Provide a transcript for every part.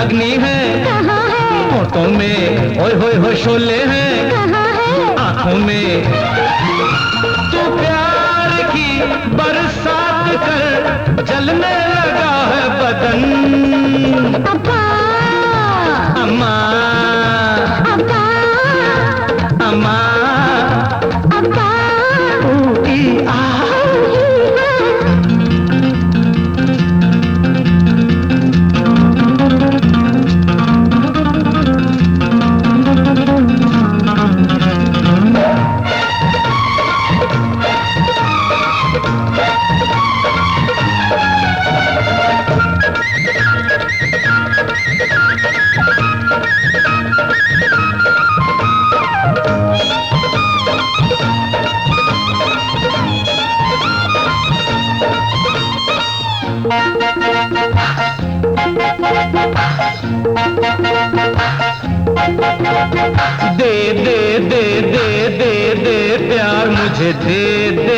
अग्नि है होठों में, ओए होए होए शोले हैं आंखों में। तू प्यार की बरसात कर जलने लगा है बदन। अम्मा अम्मा अम्मा अम्मा अम्मा दे दे दे दे दे दे प्यार मुझे दे दे।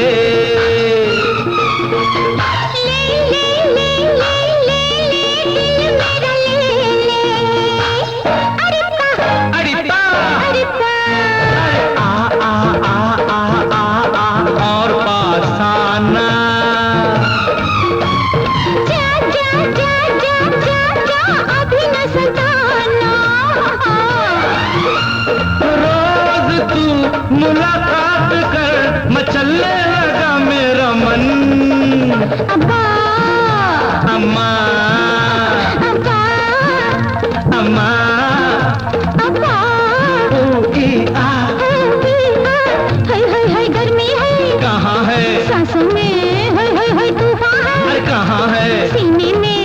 और पास आना अभी न सताना। रोज तू मुलाकात कर मचलने लगा मेरा मन। अम्मा अम्मा अम्मा अम्मा अम्मा हाय गर्मी है कहाँ है सांसों में, हाय तूफान है अरे कहाँ है सीने में।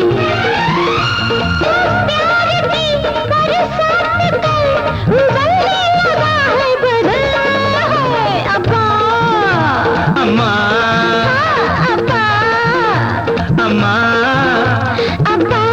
प्यार की बरसात कर उबलने लगा है बदन। अब्बा अम्मा अब्बा अम्मा अब्बा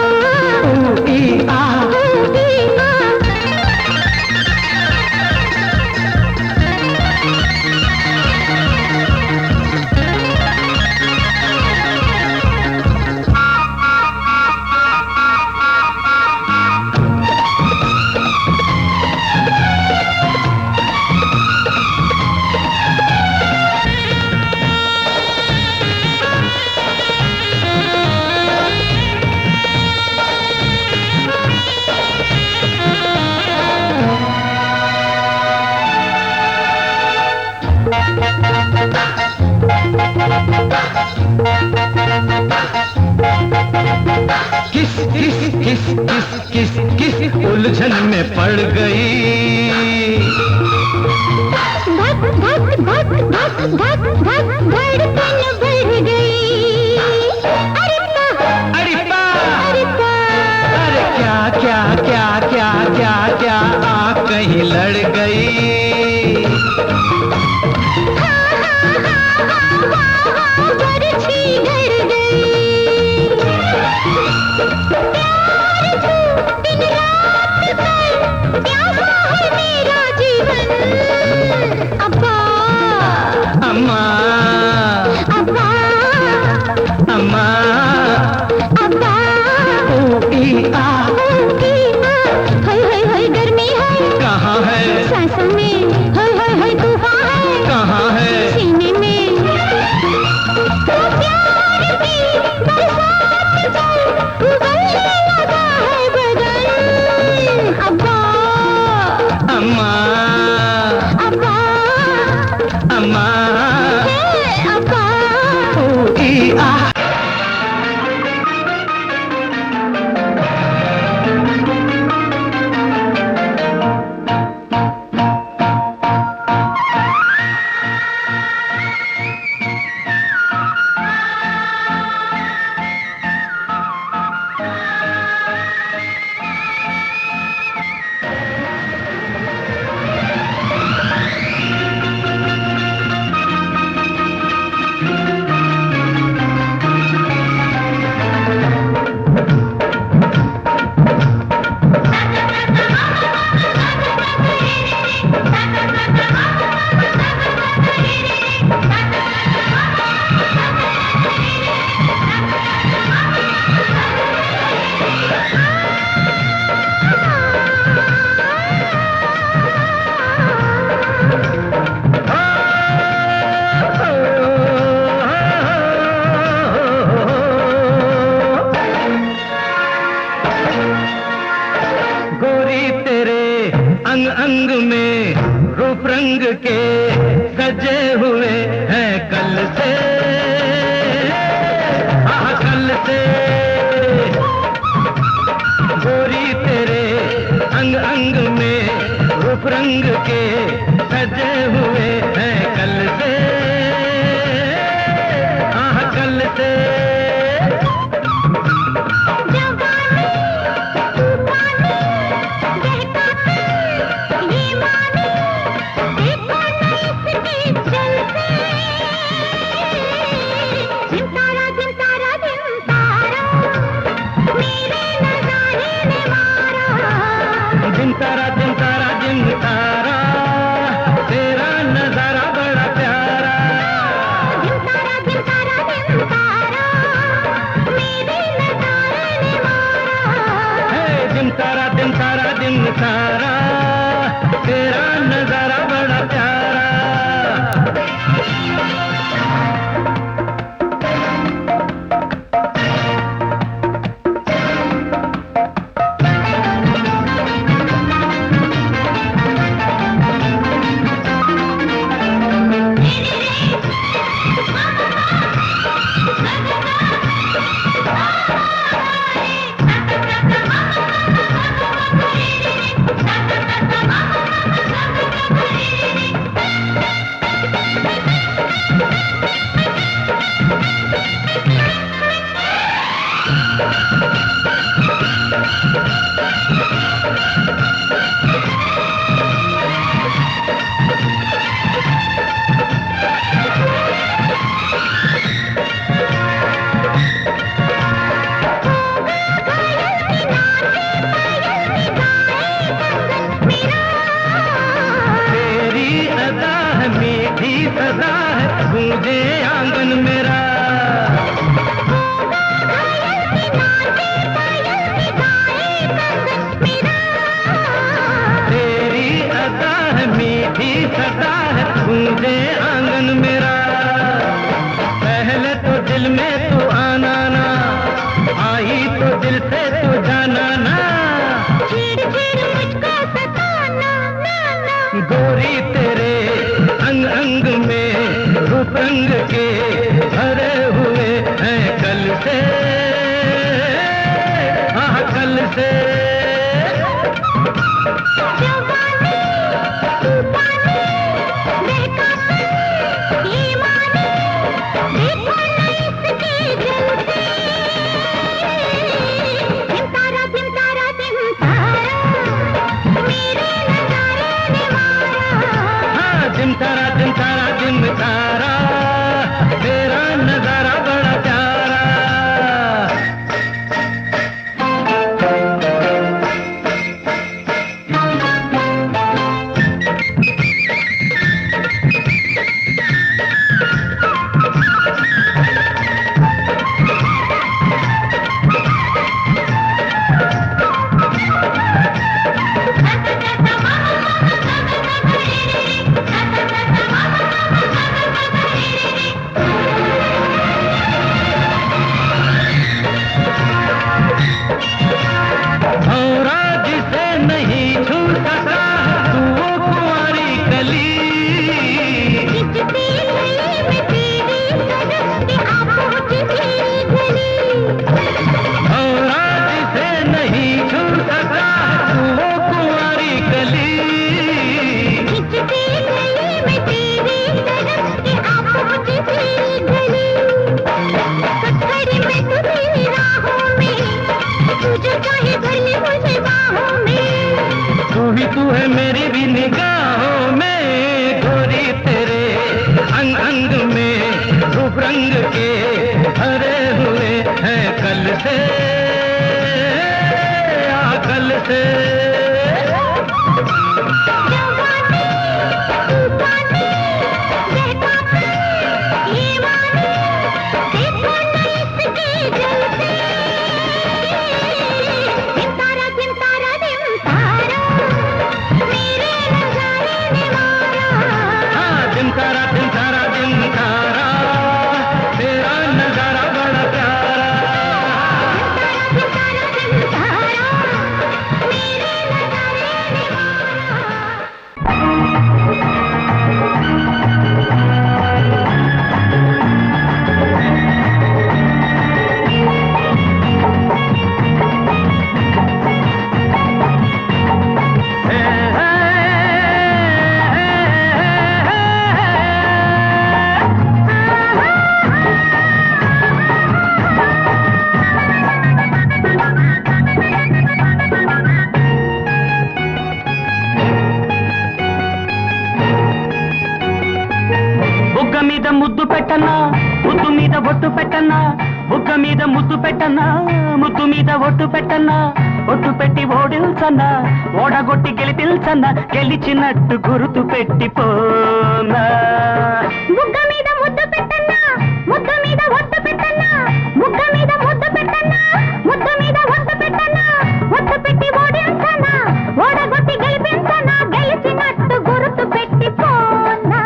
किस किस किस किस किस किस उलझन में पड़ गई। धक धक धक धक धक धक धड़कन बढ़ गई। अरे पा अरे पा अरे पा अरे क्या क्या क्या क्या क्या क्या आँख कहीं लड़ गई। बरछी घर गई। प्यार तू दिन रात कर प्यासा है मेरा जीवन। अब्बा अम्मा रंग के सजे हुए हैं कल से, हाँ कल से। गोरी तेरे अंग अंग में रूप रंग के सजे हुए हैं कल से, हाँ कल से। दिन तारा दिन तारा दिन तारा तेरा नजारा बड़ा प्यारा। दिन तारा दिन तारा दिन तारा मेरे नजारे ने मारा। दिन तारा दिन तारा दिन तारा तेरा नजारा बड़ा प्यारा। सदा है गूंजे आंगन मेरा। तेरी अदा है मीठी सदा है गूंजे आंगन मेरा। पहले तो दिल में तू आना ना, आई तो दिल से तू जाना ना। गोरी तेरे अंग अंग में रूप रंग के भरे हुए हैं कल से, हाँ कल से। दिन तारा दिन तारा दिन तारा तेरा नजारा बड़ा प्यारा। तू है मेरी भी निगाहों में, गोरी तेरे अंग अंग में रूप रंग के भरे हुए हैं कल से, कल से। ఒట్టు పెట్టన్నా బుగ్గ మీద ముద్దు పెట్టన్నా ముద్దు మీద ఒట్టు పెట్టన్నా ఒట్టు పెట్టి ఓడిల్చన్నా ఓడగొట్టి గెలిపిల్చన్నా గెలిచినట్టు గుర్తు పెట్టిపోనా బుగ్గ మీద ముద్దు పెట్టన్నా ముద్దు మీద ఒట్టు పెట్టన్నా బుగ్గ మీద ముద్దు పెట్టన్నా ముద్దు మీద ఒట్టు పెట్టన్నా ఒట్టు పెట్టి ఓడిల్చన్నా ఓడగొట్టి గెలిపించన్నా గెలిచినట్టు గుర్తు పెట్టిపోనా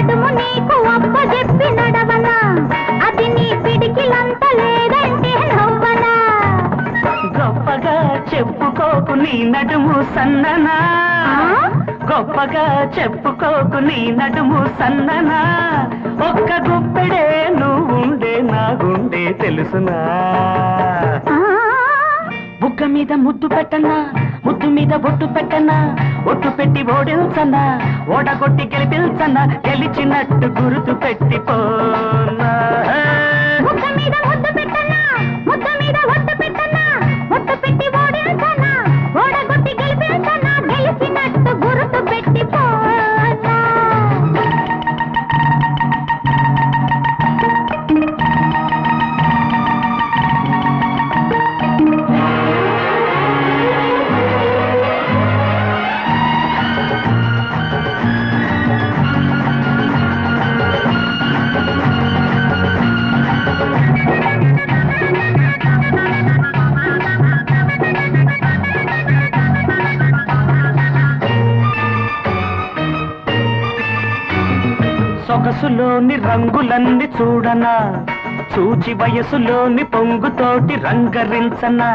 నడుము నీకు అప్పజెప్పి నడవనా అది నీ పిడికిలంత లేదంటే నవ్వనా గొప్పగా చెప్పుకోకు నీ నడుము సన్ననా గొప్పగా చెప్పుకోకు నీ నడుము సన్ననా ఒక్క గుప్పెడే నువ్వుండే నా గుండె తెలుసునా బుగ్గ మీద ముద్దు పెట్టన్నా ముద్దు మీద బొట్టు పెట్టన్నా ఒట్టు పెట్టి ఓడిల్చన్నా ఓడగొట్టి గెలిపిల్చన్నా గెలిచినట్టు గుర్తు పెట్టిపోనా బుగ్గ మీద ముద్దు పెట్టన్నా ముద్దు మీద ఒట్టు పెట్టన్నా ఒట్టు పెట్టి ఓడిల్చన్నా ఓడగొట్టి గెలిపిల్చన్నా గెలిచినట్టు గుర్తు పెట్టిపోనా సొగసులోని రంగులన్నీ చూడనా చూచి వయసులోని పొంగుతోటి రంగరించనా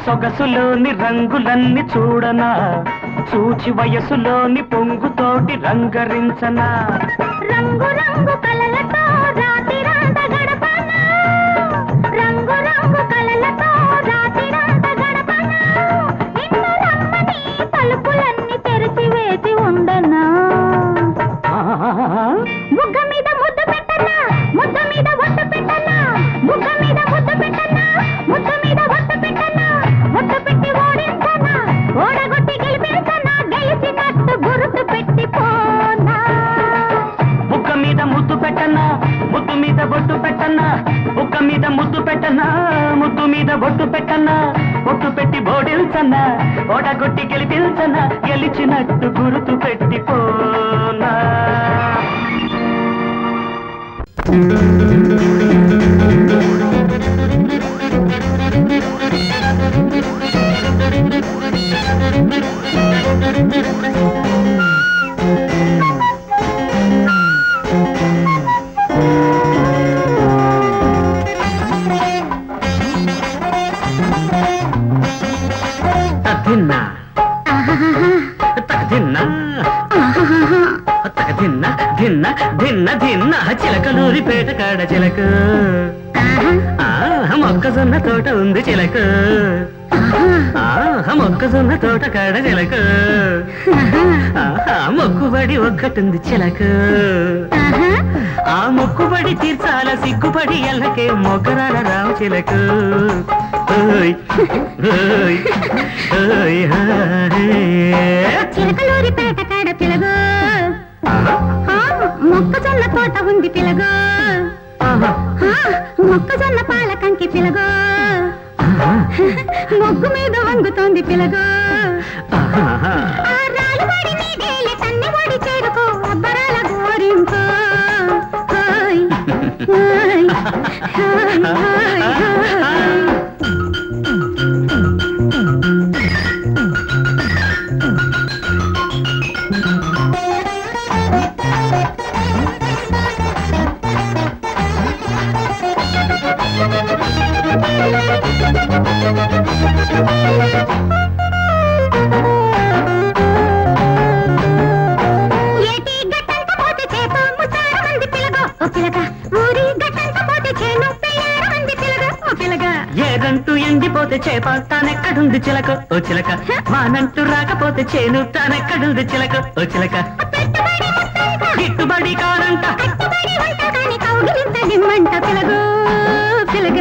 సొగసులోని రంగులన్నీ చూడనా చూచి వయసులోని పొంగుతోటి రంగరించనా రంగు రంగు కలలతో రాతిరంత గడపనా రంగు రంగు కలలతో రాతిరంత గడపనా నిన్ను రమ్మని తలుపులన్నీ తెరిచి వేసి ఉండనా బుగ్గ మీద ముద్దు పెట్టన్నా ముద్దు మీద ఒట్టు పెట్టన్నా బుగ్గ మీద ముద్దు పెట్టన్నా ముద్దు మీద ఒట్టు పెట్టన్నా ఒట్టు పెట్టి ఓడించన్నా ఓడగొట్టి గెలిపించన్నా గెలిచినట్టు గుర్తు పెట్టిపోనా బుగ్గ మీద ముద్దు పెట్టన్నా ముద్దు మీద బొట్టు పెట్టన్నా బుగ్గ మీద ముద్దు పెట్టన్నా ముద్దు మీద బొట్టు పెట్టన్నా బొట్టు పెట్టి బోడిల్చన్నా ఓడగొట్టి గెలిపిల్చన్నా గెలిచినట్టు గుర్తు పెట్టిపోనా ధిన్న చిలకలూరి పేట కాడ చిలక మొక్కజొన్న తోట ఉంది చిలక మొక్కజొన్న తోట కాడ చిలక మొక్కుబడి ఒక్కటుంది చిలక ఆ మొక్కుబడి తీర్చాల సిగ్గుపడి ఎల్లకే మొగ్గరాల రావు చిలక చిలకలూరి పేట కాడ పిలగో మొక్కజొన్న తోట ఉంది పిలగో మొక్కజొన్న పాలకంకి పిలగో మొగ్గు మీద వంగుతోంది పిలగో రాలువాడి నీడేలే తన్ని వాడి చేరుకో అబ్బరాల గోరింకో చేప తానెక్కడుంది చిలక ఓ చిలక వానంటూ రాకపోతే చేను తానెక్కడుంది చిలక ఓ చిలక గిట్టుబడి కారంట కౌగిలింతనిమ్మంట పిలగో పిలగ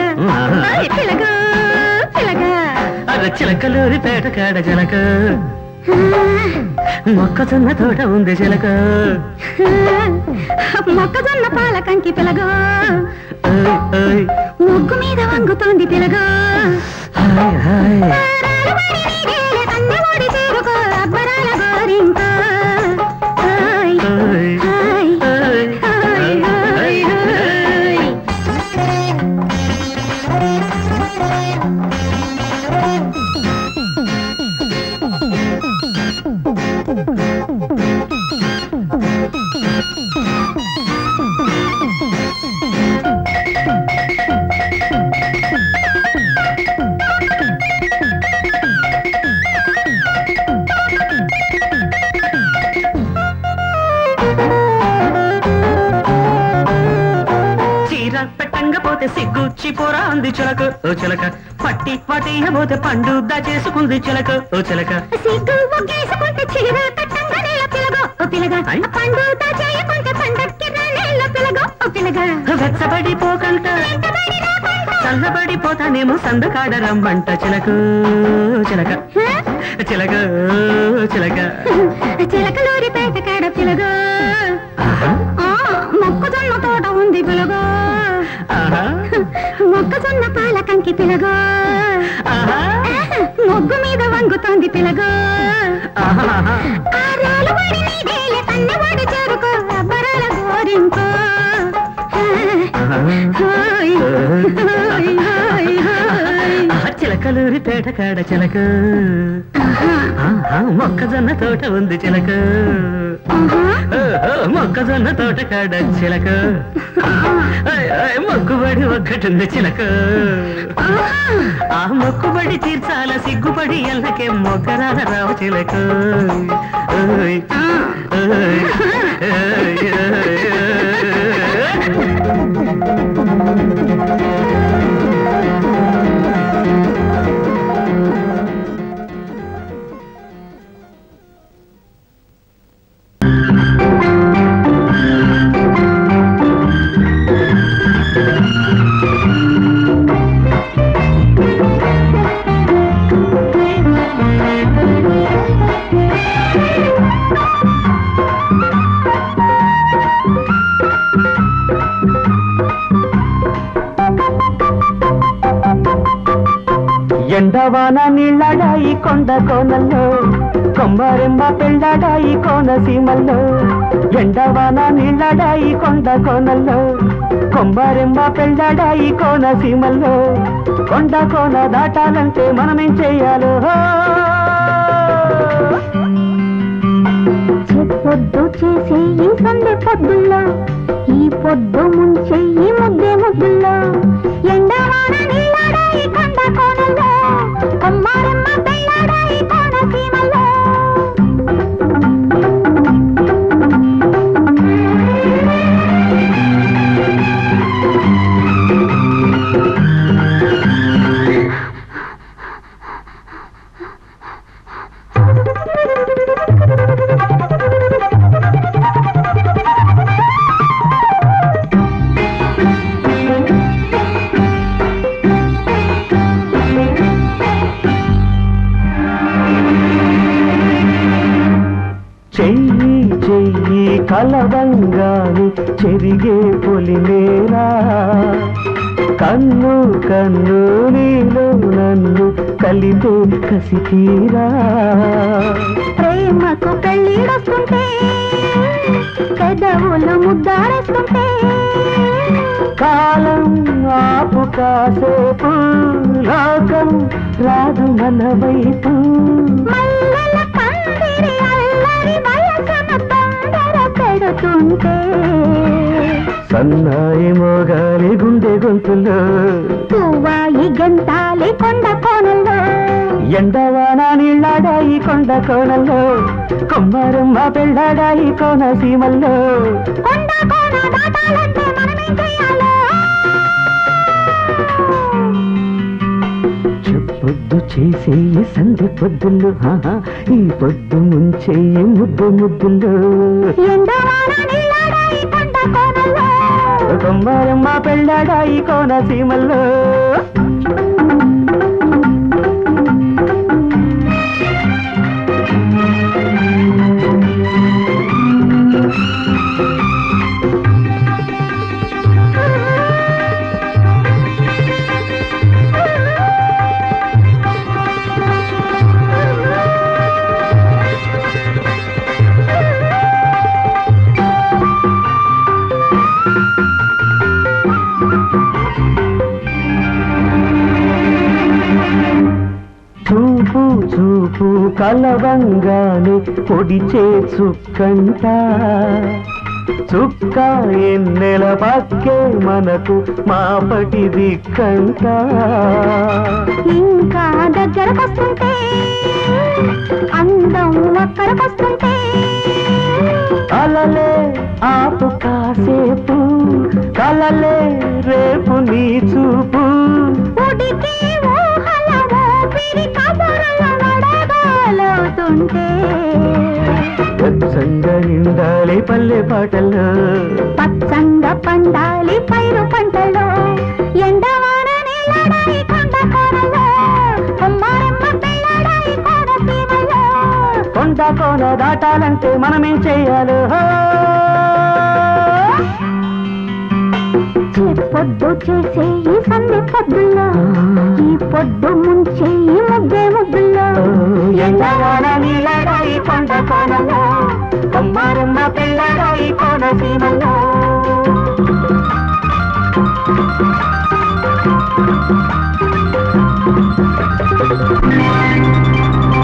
పిలగో పిలగ అర చిలకలూరి పేట కాడ చిలక మొక్కజొన్న తోట ఉంది చిలక మొక్కజొన్న పాలకంకి పిలగో ముగ్గు మీద వంగుతోంది పిలగో చేరుకో అబ్బరాల గోరింకో పెట్టంగపోతే సిగ్గుచ్చి పోరా అంది చిలక ఓ చిలక పట్టి పట్టియబోతే పండు దాచేసుకుంది చిలక ఓ చిలక సిగ్గు ఒగ్గేసుకుంటే చీర కట్టంగానే పిలగో ఓ పిలగ పండు దాచేయకుంటే పండక్కి రానేళ్ళ పిలగో ఓ పిలగ వెచ్చబడిపోకంట చల్లబడిపోతానేమో సందకాడ రమ్మంట చిలకు చిలక చిలక చిలక చిలకలూరి పేట కాడ పిలగో మొక్కజొన్న తోట ఉంది పిలగో మొక్కజొన్న పాలకంకి పిలగో మొగ్గు మీద వంగుతోంది పిలగో కన్నవాడు చేరుకో అబ్బరాల గోరింకో చిలకలూరి పేట కాడ చిలక మొక్కజొన్న తోట ఉంది చిలక మొక్కజొన్న తోట కాడ చిలక మొక్కుబడి ఒక్కటుంది చిలక ఆ మొక్కుబడి తీర్చాల సిగ్గుపడి ఎల్లకే మొగ్గరాల రావు చిలక ఎండవాన నీళ్ళడాయి కొండ కోనల్లో కొమ్మరెమ్మ పెళ్ళడాయి కోనసీమల్లో ఎండవాన నీళ్ళడాయి కొండ కోనల్లో కొమ్మరెమ్మ పెళ్ళడాయి కోనసీమల్లో కొండ కోన దాటాలంటే మనమేం చెయ్యాలో పొద్దు చేసే ఈ సందె పొద్దుల్లో ఈ పొద్దు ముంచే ఈ ముద్దే ముద్దుల్లో ఎండవాన నీళ్ళడాయి కొండ కోనల్లో కొమ్మరెమ్మ పెళ్ళడాయి కోనసీమల్లో చెయ్యి చెయ్యి కలవంగాని చెరిగే పొలిమేరా కన్ను కన్ను నీలో నన్ను కలిపే కసితీరా ప్రేమకు పెళ్ళిడొస్తుంటే పెదవులు ముద్దారేస్తుంటే కాలం ఆపు కాసేపు లోకం రాదు మన వైపు మల్లెల పందిరి అల్లరి వయసును తొందర పెడుతుంటే సన్నాయి మోగాలి గుండె గొంతులో పువ్వాయి గంతాలి కొండ కోనల్లో ఎండవాన నీళ్ళడాయి కొండ కోనల్లో కొమ్మరమ్మ పెళ్ళడాయి కోనసీమల్లో కొండ కోన దాటాలంటే మనమేం చెయ్యాలో చెప్పొద్దు చేసే ఈ సంధ్య పొద్దుల్లో ఈ పొద్దు ముంచే ఈ ముద్దు ముద్దుల్లో కొమ్మారమ్మ పెళ్ళాడా ఈ కోనసీమల్లో చూపు చూపు కలవంగానే పొడిచే చుక్కంట చుక్క ఎన్నెల పక్కే మనకు మాపటి దిక్కంట ఇంకా దగ్గరకొస్తుంటే అందం అక్కడకొస్తుంటే అలలే ఆపు కాసేపు కలలే రేపు నీ చూపు ఉడికి ఊహల ఊపిరి కబురల నడగాలవుతుంటే పచ్చంగా నిండాలి పల్లె పాటల్లో పచ్చంగా పండాలి పైరు పంటలో ఎండవాన నీళ్ళడాయి కొండ కోనలో కొమ్మారమ్మ పెళ్ళడాయి కోనసీమలో కొండ కోన దాటాలంటే మనమేం చెయ్యాలో పొద్దు చేసే ఈ సంధి పొద్దుల్లో ఈ పొద్దు ముంచే ఈ ముగ్గే ముగ్గుల్లో ఎండవాన నీళ్ళడాయి కొండ కోనలో కొమ్మారమ్మ పెళ్ళడాయి కోనసీమలో